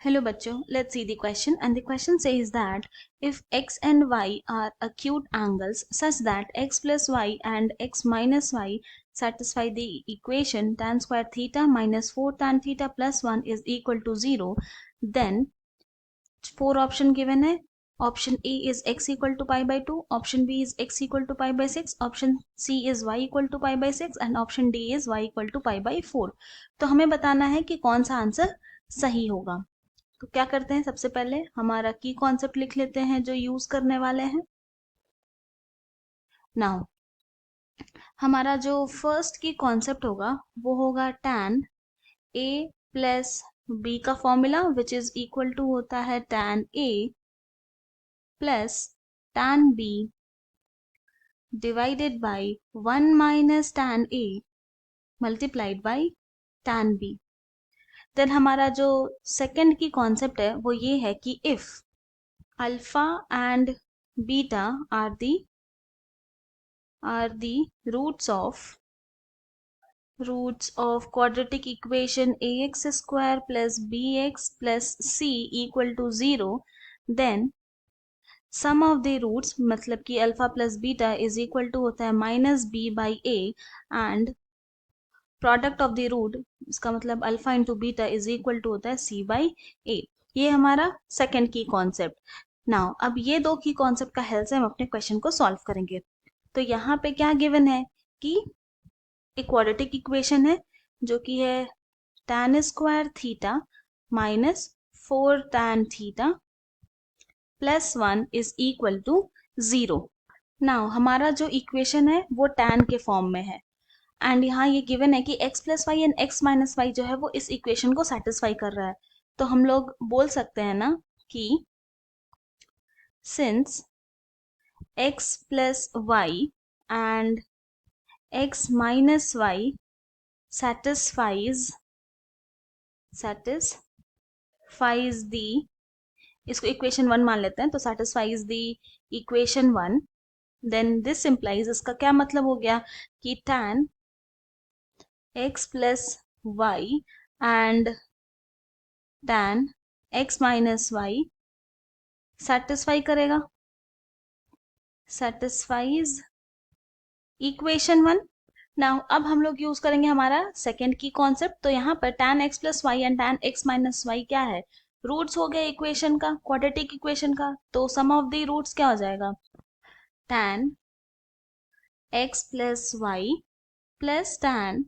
Hello bachcho, let's see the question, and the question says that if x and y are acute angles such that x plus y and x minus y satisfy the equation tan square theta minus 4 tan theta plus 1 is equal to 0, then 4 option given है. Option A is x equal to pi by 2, option B is x equal to pi by 6, option C is y equal to pi by 6 and option D is y equal to pi by 4. तो हमें बताना है कि कौन सा answer सही होगा. तो क्या करते हैं, सबसे पहले हमारा की कॉन्सेप्ट लिख लेते हैं जो यूज करने वाले हैं. नाउ हमारा जो फर्स्ट की कॉन्सेप्ट होगा वो होगा tan a प्लस b का formula which is equal to होता है tan a plus tan b divided by 1 minus tan a multiplied by tan b. Then हमारा जो सेकंड की कॉन्सेप्ट है वो ये है कि if alpha and beta are the roots of quadratic equation ax square plus bx plus c equal to 0, then sum of the roots मतलब कि alpha plus beta is equal to होता है minus B by A and product of the root इसका मतलब alpha into beta is equal to होता है सी by ए. ये हमारा सेकेंड की कॉन्सेप्ट. नाउ अब ये दो की कॉन्सेप्ट का हेल्प से हम अपने क्वेश्चन को सॉल्व करेंगे. तो यहाँ पे क्या गिवन है कि एक क्वाड्रेटिक इक्वेशन है जो कि है tan square theta minus 4 tan theta plus 1 is equal to 0. Now हमारा जो इक्वेशन है वो tan के फॉर्म में है एंड यहाँ ये गिवन है कि x plus Y and x minus Y जो है वो इस इक्वेशन को सेटिस्फाई कर रहा है. तो हम लोग बोल सकते हैं ना कि since x plus Y and x minus y satisfies the, इसको इक्वेशन 1 मान लेते हैं, तो satisfies the equation 1, then this implies, इसका क्या मतलब हो गया कि tan x plus y and tan x minus y satisfy करेगा, satisfies इक्वेशन 1. नाउ अब हम लोग यूज करेंगे हमारा सेकेंड की कॉन्सेप्ट. तो यहाँ पर tan x plus Y and tan x minus Y क्या है, रूट्स हो गया इक्वेशन का, क्वाड्रेटिक इक्वेशन का. तो सम ऑफ द रूट्स क्या हो जाएगा, tan x plus Y plus tan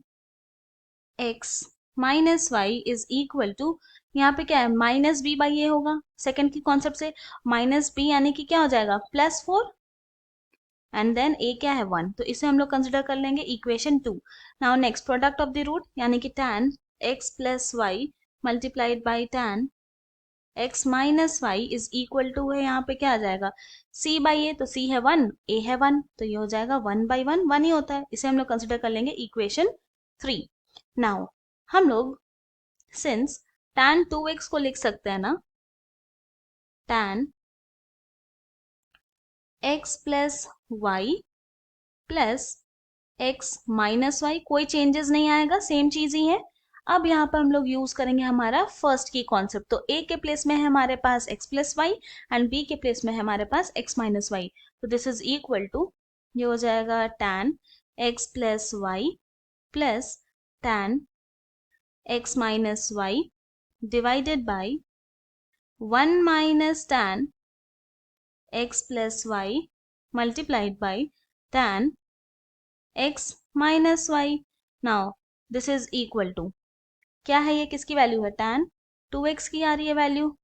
x minus Y is equal to, यहाँ पे क्या है माइनस बी बाई ए होगा सेकेंड की कॉन्सेप्ट से, माइनस बी यानी कि क्या हो जाएगा प्लस 4 एंड देन ए क्या है 1, तो इसे हम लोग कंसिडर कर लेंगे equation 2. Now next product of the root यानी कि tan x plus Y multiplied by tan x minus Y is equal to है, यहाँ पे क्या आ जाएगा c बाई ए, तो c है 1 a है 1, तो ये हो जाएगा 1 बाई 1 1 ही होता है. इसे हम लोग कंसिडर कर लेंगे इक्वेशन 3. नाउ हम लोग सिंस tan 2x को लिख सकते हैं ना tan x plus Y plus x minus Y, कोई चेंजेस नहीं आएगा, सेम चीज ही है. अब यहाँ पर हम लोग यूज करेंगे हमारा फर्स्ट की कॉन्सेप्ट. तो a के प्लेस में है हमारे पास x plus Y and b के प्लेस में है हमारे पास x माइनस वाई. तो दिस इज इक्वल टू, ये हो जाएगा tan x plus Y plus tan x minus Y divided by 1 minus tan x plus Y multiplied by tan x minus Y. Now this is equal to, क्या है ये, किसकी value है, tan 2x की आ रही है वैल्यू.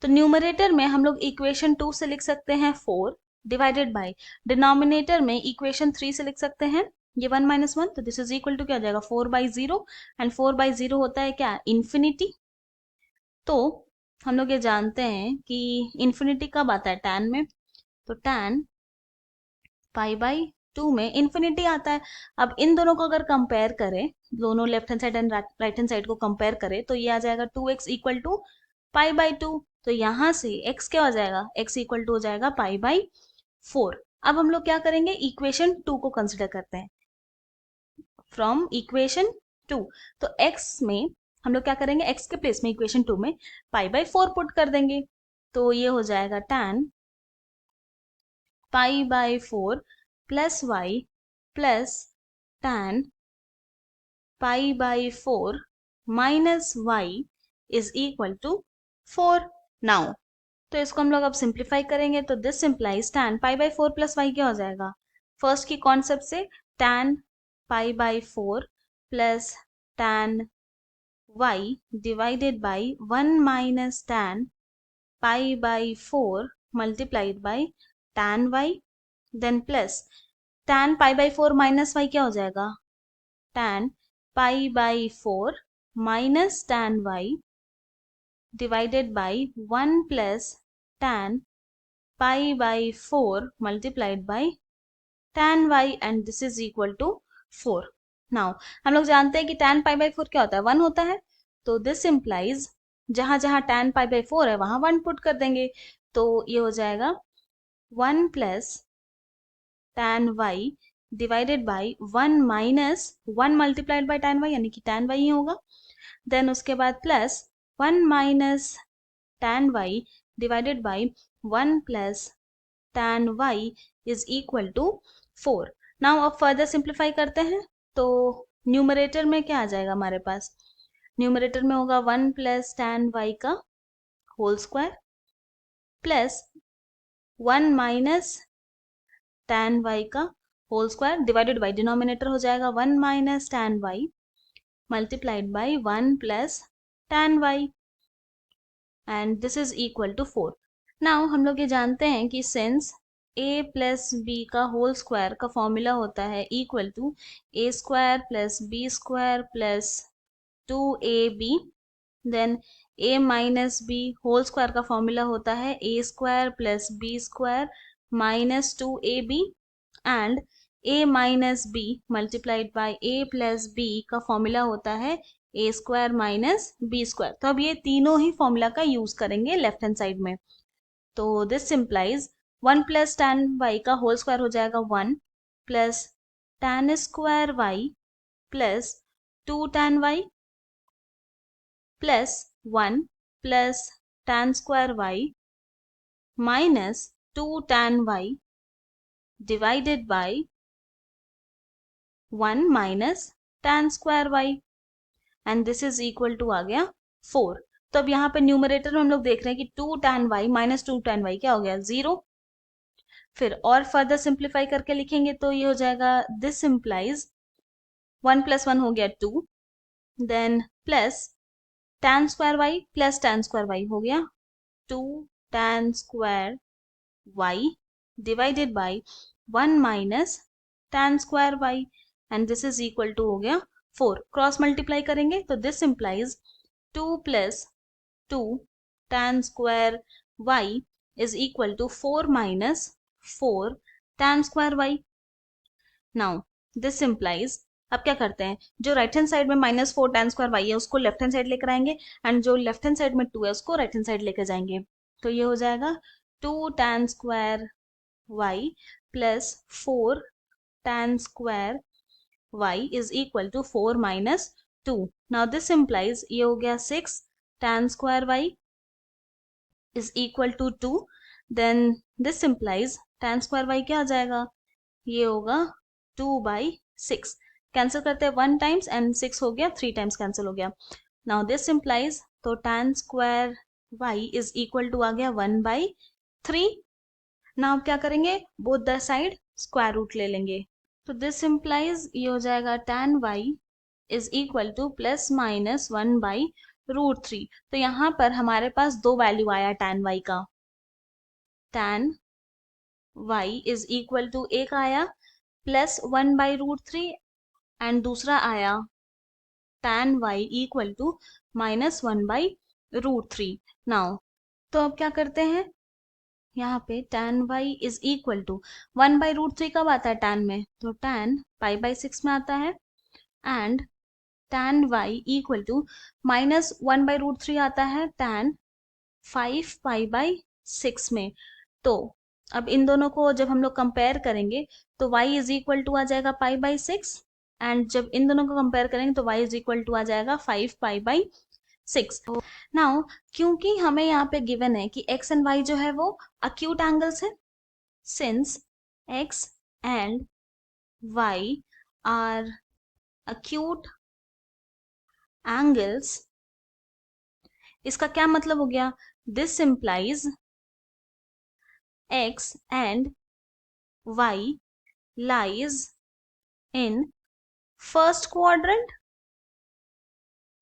तो numerator में हम लोग इक्वेशन 2 से लिख सकते हैं 4 डिवाइडेड बाय डिनोमिनेटर में इक्वेशन 3 से लिख सकते हैं ये 1 माइनस 1. तो दिस इज इक्वल टू क्या हो जाएगा 4 बाई 0 एंड 4 बाई 0 होता है क्या, इन्फिनिटी. तो हम लोग ये जानते हैं कि इन्फिनिटी कब आता है tan में, तो tan पाई बाई 2 में इन्फिनिटी आता है. अब इन दोनों को अगर कंपेयर करें, दोनों left hand side and right hand side को कंपेयर करें, तो ये आ जाएगा 2x equal to pi by 2. तो यहाँ से x क्या हो जाएगा, x इक्वल टू हो जाएगा पाई बाई 4. अब हम लोग क्या करेंगे, इक्वेशन 2 को कंसिडर करते हैं फ्रॉम इक्वेशन 2. तो x में हम लोग क्या करेंगे, x के प्लेस में इक्वेशन 2 में π/4 पुट कर देंगे, तो ये हो जाएगा tan π/4 plus y plus tan π/4 minus y is equal to 4 now. तो इसको हम लोग अब सिंप्लीफाई करेंगे, तो this implies tan π/4 plus y क्या हो जाएगा, फर्स्ट की कॉन्सेप्ट से tan π/4 plus tan y divided by 1 minus tan π/4 multiplied by tan y, then plus tan π/4 minus y क्या हो जाएगा, tan π/4 minus tan y divided by 1 plus tan π/4 multiplied by tan y and this is equal to 4। Now हम लोग जानते हैं कि tan π/4 क्या होता है, 1 होता है, तो दिस इम्प्लाइज जहां जहां tan π/4 है वहां 1 पुट कर देंगे, तो ये हो जाएगा 1 plus tan y divided by 1 minus 1 multiplied by tan y यानी कि tan y ही होगा, देन उसके बाद plus 1 minus tan y divided by 1 plus tan y is equal to 4। Now अब फर्दर सिंप्लीफाई करते हैं, तो न्यूमरेटर में क्या आ जाएगा हमारे पास, न्यूमरेटर में होगा 1 प्लस tan y का whole square plus 1 minus tan y का whole square divided by denominator हो जाएगा 1 minus tan y multiplied by 1 plus tan y and this is equal to 4। Now हम लोग ये जानते हैं कि सिंस a प्लस बी का होल स्क्वायर का फॉर्मूला होता है equal to A square plus B square plus 2ab, then a minus B whole square का फॉर्मूला होता है A square plus B square minus 2ab and a minus B multiplied by a plus B का formula होता है A square minus B square. तो अब ये तीनों ही फॉर्मूला का यूज करेंगे लेफ्ट हैंड साइड में, तो this implies 1 plus tan y का होल स्क्वायर हो जाएगा 1 plus tan square y plus 2 tan y plus 1 plus tan square y minus 2 tan y divided by 1 minus tan square y and this is equal to आ गया 4। तो अब यहाँ पे numerator में हम लोग देख रहे हैं कि 2 tan y minus 2 tan y क्या हो गया, 0। फिर और फर्दर सिंप्लीफाई करके लिखेंगे तो ये हो जाएगा दिस इम्प्लाइज 1 प्लस 1 हो गया 2, then plus tan square y plus tan square y हो गया 2 tan square y divided by 1 minus tan square y and this is equal to हो गया 4। क्रॉस मल्टीप्लाई करेंगे तो this implies 2 plus 2 tan square y is equal to 4 minus 4 tan square y। Now this implies, अब क्या करते हैं, जो right hand side में -4 tan स्क्वायर y है उसको लेफ्ट हैंड साइड लेकर आएंगे एंड जो लेफ्ट हैंड साइड में 2 है उसको राइट हैंड साइड लेकर जाएंगे, तो ये हो जाएगा 2 tan square y plus 4 tan square y is equal to 4 minus 2। Now this implies ये हो गया 6 tan square y is equal to 2, then this implies tan square y क्या आ जाएगा, ये होगा 2/6, कैंसिल करते हैं 1 टाइम्स एंड 6 हो गया 3 टाइम्स कैंसिल हो गया। नाउ दिस इम्प्लाइज तो tan square y is equal to आ गया 1/3। नाउ क्या करेंगे, both the side square root ले लेंगे, तो दिस इम्प्लाइज ये हो जाएगा tan y is equal two plus minus 1/√3। तो यहाँ पर हमारे पास दो वैल्यू आया tan y का, tan y is equal to एक आया प्लस 1/√3 एंड दूसरा आया tan y equal to minus 1/√3। Now तो अब क्या करते हैं, यहाँ पे tan y is equal to 1/√3 कब आता है tan में, तो tan π/6 में आता है and tan y equal to minus 1/√3 आता है tan 5 π/6 में। तो अब इन दोनों को जब हम लोग कंपेयर करेंगे तो y इज इक्वल टू आ जाएगा π/6 एंड जब इन दोनों को कंपेयर करेंगे तो y इज इक्वल टू आ जाएगा 5 पाई/6। नाउ क्योंकि हमें यहाँ पे गिवन है कि x एंड y जो है वो अक्यूट एंगल्स है, since x and y are acute angles, इसका क्या मतलब हो गया, this implies x and y lies in first quadrant,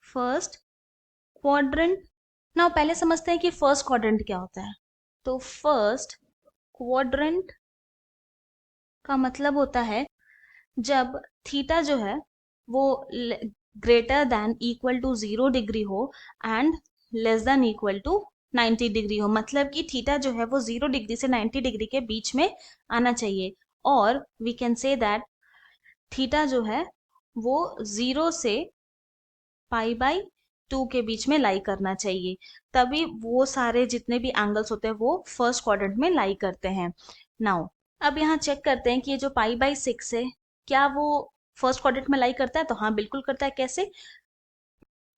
first quadrant. नाउ पहले समझते हैं कि फर्स्ट क्वाड्रेंट क्या होता है। तो फर्स्ट क्वाड्रेंट का मतलब होता है जब थीटा जो है वो greater than equal to 0 degree हो and less than equal to 90 degree हो, मतलब कि थीटा जो है वो 0 डिग्री से 90 डिग्री के बीच में आना चाहिए। और we can say that theta जो है वो 0 से π/2 के बीच में लाई करना चाहिए, तभी वो सारे जितने भी एंगल्स होते हैं वो फर्स्ट क्वाड्रेंट में लाई करते हैं। नाउ अब यहाँ चेक करते हैं कि ये जो π/6 है क्या वो फर्स्ट क्वाड्रेंट में लाई करता है। तो हाँ बिल्कुल करता है। कैसे,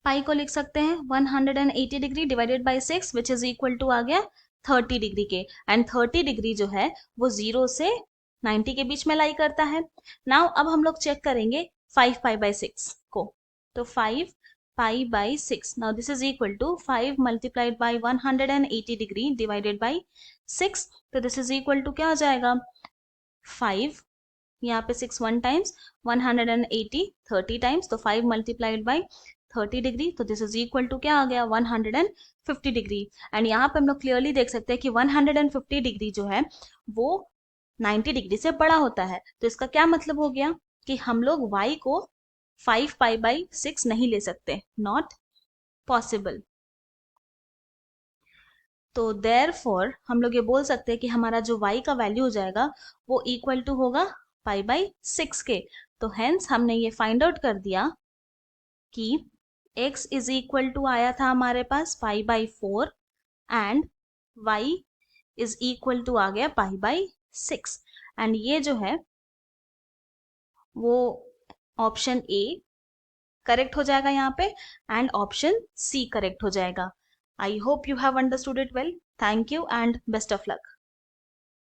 पाई को लिख सकते हैं 180 degree divided by 6 which is equal to आ गया 30 डिग्री के, एंड 30 डिग्री जो है वो 0 से 90 के बीच में लाई करता है। नाउ अब हम लोग चेक करेंगे 5 π/6 को। तो 5 π/6, now this is equal to 5 multiplied by 180 degree divided by 6, तो दिस इज इक्वल टू क्या हो जाएगा 5, यहाँ पे 6 1 टाइम्स, 180 30 टाइम्स, तो 5 मल्टीप्लाइड बाई 30 डिग्री, तो दिस इज इक्वल टू क्या आ गया 150 डिग्री। एंड यहाँ पे हम लोग क्लियरली देख सकते हैं कि 150 डिग्री जो है वो 90 डिग्री से बड़ा होता है। तो इसका क्या मतलब हो गया कि हम लोग y को 5 π/6 नहीं ले सकते, नॉट पॉसिबल। तो देयरफॉर हम लोग ये बोल सकते हैं कि हमारा जो y का वैल्यू हो जाएगा वो इक्वल टू होगा π/6 के। तो हेंस हमने ये फाइंड आउट कर दिया कि x इज इक्वल टू आया था हमारे पास π/4 and y is equal to आ गया π/6, एंड ये जो है वो ऑप्शन ए करेक्ट हो जाएगा यहाँ पे एंड ऑप्शन सी करेक्ट हो जाएगा। I hope you have understood it well. Thank you and best of luck.